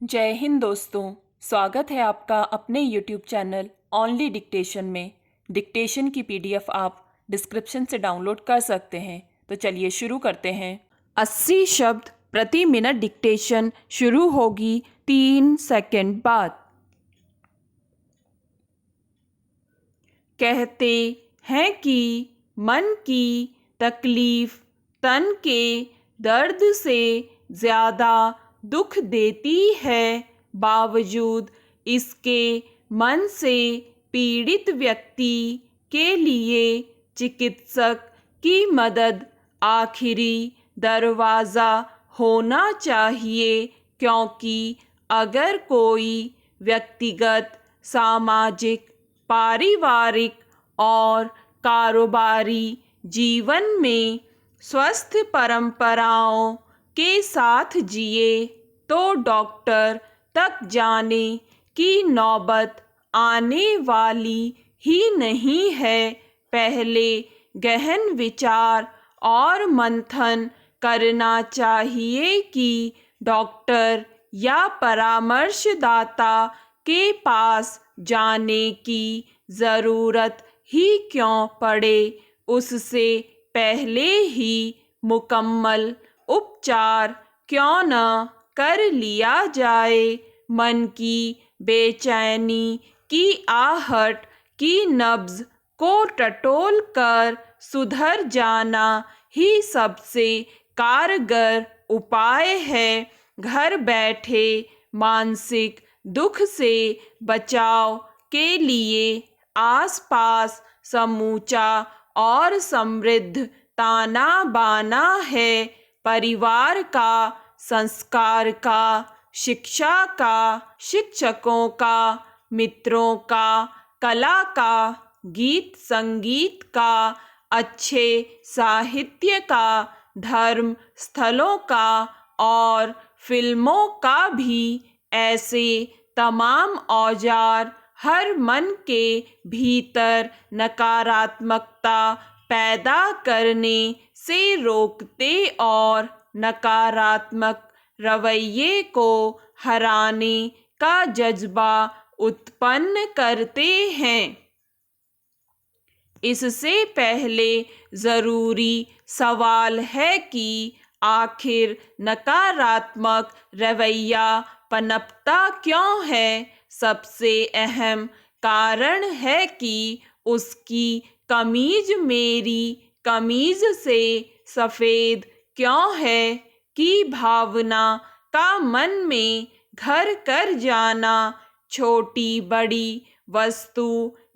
जय हिंद दोस्तों। स्वागत है आपका अपने YouTube चैनल ओनली डिक्टेशन में। डिक्टेशन की PDF आप डिस्क्रिप्शन से डाउनलोड कर सकते हैं। तो चलिए शुरू करते हैं। 80 शब्द प्रति मिनट डिक्टेशन शुरू होगी 3 सेकंड बाद। कहते हैं कि मन की तकलीफ तन के दर्द से ज़्यादा दुख देती है, बावजूद इसके मन से पीड़ित व्यक्ति के लिए चिकित्सक की मदद आखिरी दरवाज़ा होना चाहिए, क्योंकि अगर कोई व्यक्तिगत, सामाजिक, पारिवारिक और कारोबारी जीवन में स्वस्थ परंपराओं के साथ जिए तो डॉक्टर तक जाने की नौबत आने वाली ही नहीं है। पहले गहन विचार और मंथन करना चाहिए कि डॉक्टर या परामर्शदाता के पास जाने की ज़रूरत ही क्यों पड़े। उससे पहले ही मुकम्मल उपचार क्यों न कर लिया जाए। मन की बेचैनी की आहट की नब्ज को टटोल कर सुधर जाना ही सबसे कारगर उपाय है। घर बैठे मानसिक दुख से बचाव के लिए आसपास समूचा और समृद्ध ताना बाना है। परिवार का, संस्कार का, शिक्षा का, शिक्षकों का, मित्रों का, कला का, गीत संगीत का, अच्छे साहित्य का, धर्म स्थलों का और फिल्मों का भी। ऐसे तमाम औजार हर मन के भीतर नकारात्मकता पैदा करने से रोकते और नकारात्मक रवैये को हराने का जज्बा उत्पन्न करते हैं। इससे पहले ज़रूरी सवाल है कि आखिर नकारात्मक रवैया पनपता क्यों है। सबसे अहम कारण है कि उसकी कमीज मेरी कमीज से सफ़ेद क्यों है की भावना का मन में घर कर जाना। छोटी बड़ी वस्तु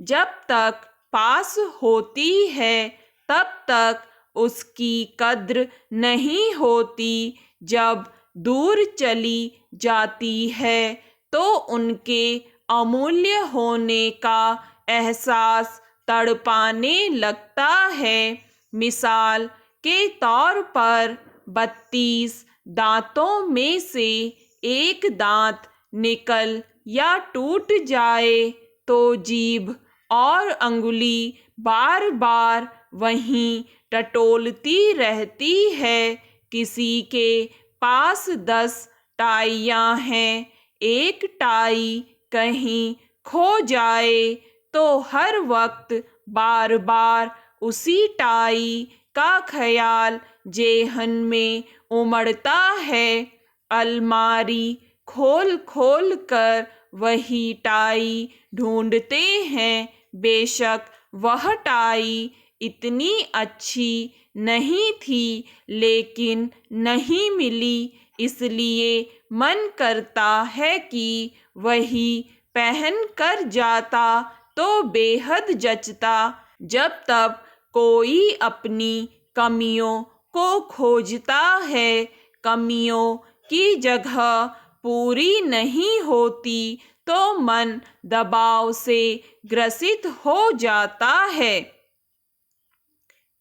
जब तक पास होती है तब तक उसकी कद्र नहीं होती। जब दूर चली जाती है तो उनके अमूल्य होने का एहसास तड़पाने लगता है। मिसाल के तौर पर 32 दांतों में से एक दांत निकल या टूट जाए तो जीभ और अंगुली बार बार वहीं टटोलती रहती है। किसी के पास 10 टाइयाँ हैं, एक टाई कहीं खो जाए तो हर वक्त बार बार उसी टाई का ख्याल जेहन में उमड़ता है। अलमारी खोल खोल कर वही टाई ढूंढते हैं, बेशक वह टाई इतनी अच्छी नहीं थी, लेकिन नहीं मिली इसलिए मन करता है कि वही पहन कर जाता तो बेहद जचता। जब तक कोई अपनी कमियों को खोजता है, कमियों की जगह पूरी नहीं होती तो मन दबाव से ग्रसित हो जाता है।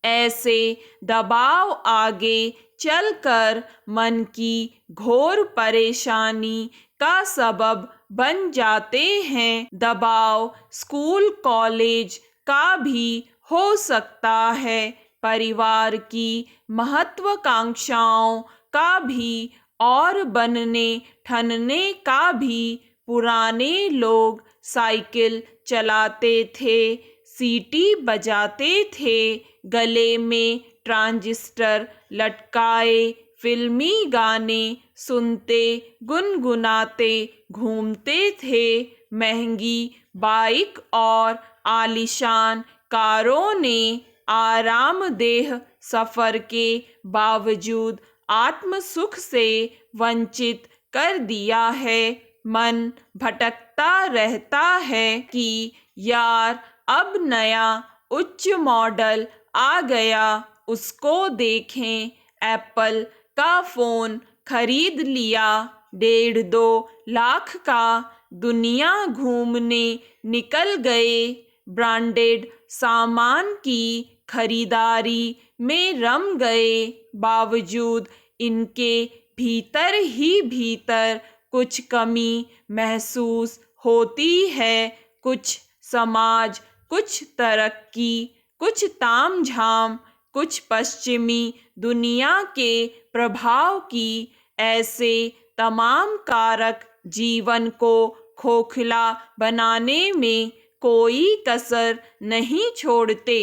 ऐसे दबाव आगे चलकर मन की घोर परेशानी का सबब बन जाते हैं। दबाव स्कूल कॉलेज का भी हो सकता है, परिवार की महत्वाकांक्षाओं का भी और बनने ठनने का भी पुराने लोग साइकिल चलाते थे, सीटी बजाते थे, गले में ट्रांजिस्टर लटकाए फिल्मी गाने सुनते गुनगुनाते घूमते थे। महंगी बाइक और आलीशान कारों ने आरामदेह सफर के बावजूद आत्म सुख से वंचित कर दिया है। मन भटकता रहता है कि यार अब नया उच्च मॉडल आ गया, उसको देखें, एप्पल का फोन खरीद लिया, 1.5-2 लाख का, दुनिया घूमने निकल गए, ब्रांडेड सामान की खरीदारी में रम गए। बावजूद इनके भीतर ही भीतर कुछ कमी महसूस होती है। कुछ समाज, कुछ तरक्की, कुछ तामझाम, कुछ पश्चिमी दुनिया के प्रभाव की, ऐसे तमाम कारक जीवन को खोखला बनाने में कोई कसर नहीं छोड़ते।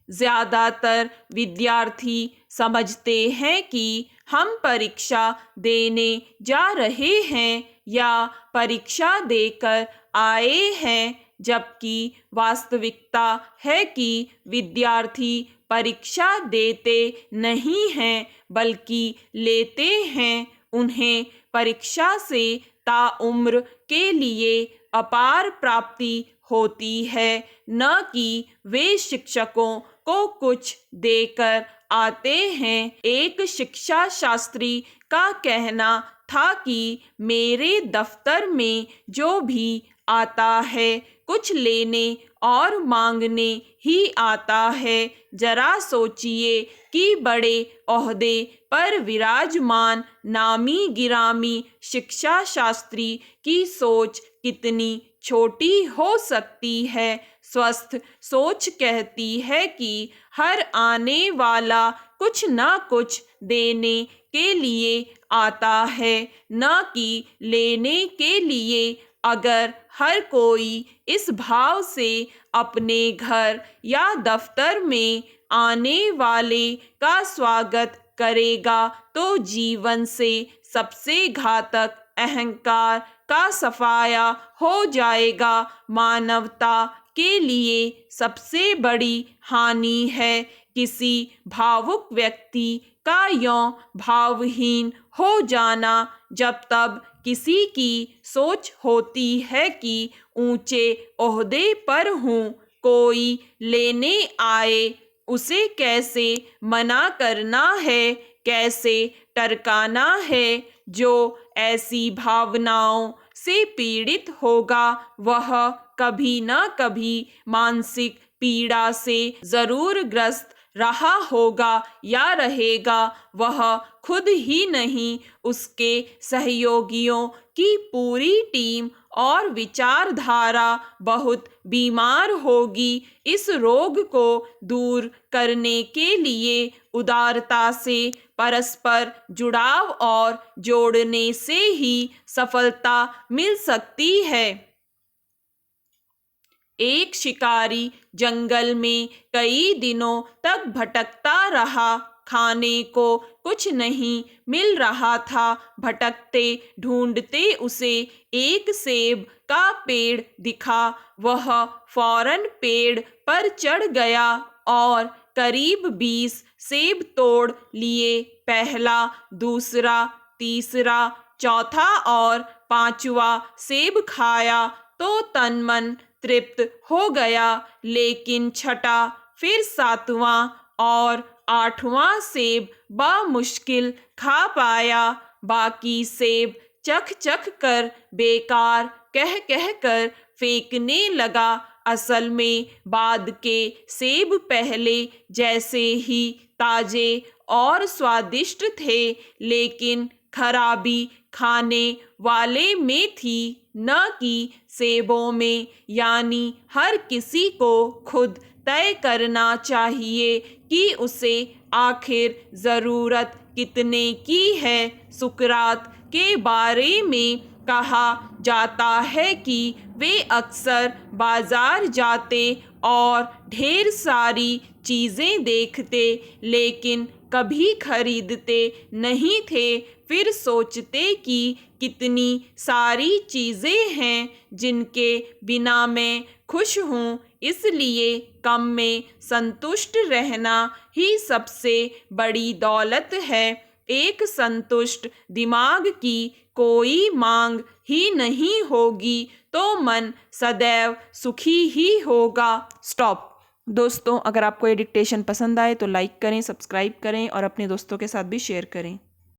ज्यादातर विद्यार्थी समझते हैं कि हम परीक्षा देने जा रहे हैं या परीक्षा देकर आए हैं, जबकि वास्तविकता है कि विद्यार्थी परीक्षा देते नहीं हैं बल्कि लेते हैं। उन्हें परीक्षा से ताउम्र के लिए अपार प्राप्ति होती है, न कि वे शिक्षकों को कुछ देकर आते हैं। एक शिक्षा शास्त्री का कहना था कि मेरे दफ्तर में जो भी आता है कुछ लेने और मांगने ही आता है। जरा सोचिए कि बड़े ओहदे पर विराजमान नामी गिरामी शिक्षा शास्त्री की सोच कितनी छोटी हो सकती है। स्वस्थ सोच कहती है कि हर आने वाला कुछ न कुछ देने के लिए आता है, न कि लेने के लिए। अगर हर कोई इस भाव से अपने घर या दफ्तर में आने वाले का स्वागत करेगा तो जीवन से सबसे घातक अहंकार का सफाया हो जाएगा। मानवता के लिए सबसे बड़ी हानि है किसी भावुक व्यक्ति का यों भावहीन हो जाना। जब तब किसी की सोच होती है कि ऊंचे ओहदे पर हूँ, कोई लेने आए उसे कैसे मना करना है, कैसे टरकाना है। जो ऐसी भावनाओं से पीड़ित होगा वह कभी न कभी मानसिक पीड़ा से जरूर ग्रस्त रहा होगा या रहेगा। वह खुद ही नहीं, उसके सहयोगियों की पूरी टीम और विचारधारा बहुत बीमार होगी। इस रोग को दूर करने के लिए उदारता से परस्पर जुड़ाव और जोड़ने से ही सफलता मिल सकती है। एक शिकारी जंगल में कई दिनों तक भटकता रहा, खाने को कुछ नहीं मिल रहा था। भटकते ढूंढते उसे एक सेब का पेड़ दिखा। वह फौरन पेड़ पर चढ़ गया और करीब 20 सेब तोड़ लिए। पहला, दूसरा, तीसरा, चौथा और 5वां सेब खाया तो तन मन तृप्त हो गया, लेकिन छठा, फिर 7वां और 8वां सेब बामुश्किल खा पाया। बाकी सेब चख चख कर बेकार कह कह कर फेंकने लगा। असल में बाद के सेब पहले जैसे ही ताजे और स्वादिष्ट थे, लेकिन खराबी खाने वाले में थी, न कि सेबों में। यानी हर किसी को खुद तय करना चाहिए कि उसे आखिर ज़रूरत कितने की है। सुकरात के बारे में कहा जाता है कि वे अक्सर बाजार जाते और ढेर सारी चीज़ें देखते, लेकिन कभी खरीदते नहीं थे। फिर सोचते कि कितनी सारी चीज़ें हैं जिनके बिना मैं खुश हूँ, इसलिए कम में संतुष्ट रहना ही सबसे बड़ी दौलत है। एक संतुष्ट दिमाग की कोई मांग ही नहीं होगी तो मन सदैव सुखी ही होगा। स्टॉप। दोस्तों, अगर आपको ये डिक्टेशन पसंद आए तो लाइक करें, सब्सक्राइब करें और अपने दोस्तों के साथ भी शेयर करें।